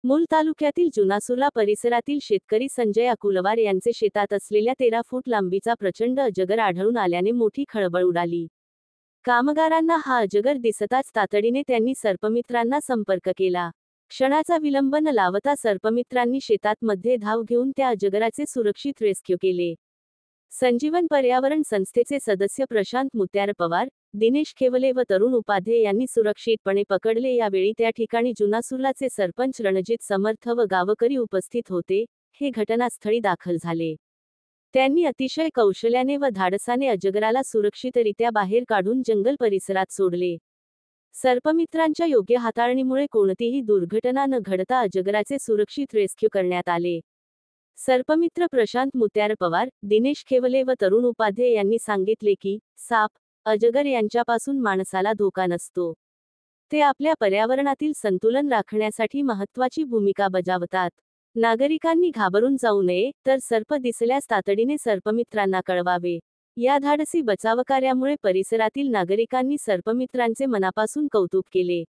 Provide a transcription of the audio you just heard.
मूल तालुक्यातील जुनासुर्ला परिसरातील शेतकरी संजय अकुलवार यांचे शेतात असलेल्या 13 फूट लांबीचा प्रचंड अजगर आढळून आल्याने मोठी खळबळ उडाली. कामगारांना हा अजगर दिसताच तातडीने त्यांनी सर्पमित्रांना संपर्क केला. क्षणाचा विलंब न लावता सर्पमित्रांनी शेतात मध्ये धाव घेऊन त्या अजगराचे सुरक्षित रेस्क्यू केले. संजीवन पर्यावरण संस्थेचे सदस्य प्रशांत मुत्यार पवार, दिनेश खेवले व तरुण उपाध्ये यांनी सुरक्षितपणे पकडले. यावेळी त्या ठिकाणी जुनासुर्लाचे सरपंच रणजित समर्थ व गावकरी उपस्थित होते. हे घटनास्थळी दाखल झाले. त्यांनी अतिशय कौशल्याने व धाडसाने अजगराला सुरक्षितरित्या बाहेर काढून जंगल परिसरात सोडले. सर्पमित्रांच्या योग्य हाताळणीमुळे कोणतीही दुर्घटना न घडता अजगराचे सुरक्षित रेस्क्यू करण्यात आले. सर्पमित्र प्रशांत मुत्यार पवार, दिनेश खेवले व तरुण उपाध्ये यांनी सांगितले की, साप, अजगर यांच्यापासून माणसाला धोका नसतो. ते आपल्या पर्यावरणातील संतुलन राखण्यासाठी महत्त्वाची भूमिका बजावतात. नागरिकांनी घाबरून जाऊ नये, तर सर्प दिसल्यास तातडीने सर्पमित्रांना कळवावे. या धाडसी बचावकार्यामुळे परिसरातील नागरिकांनी सर्पमित्रांचे मनापासून कौतुक केले.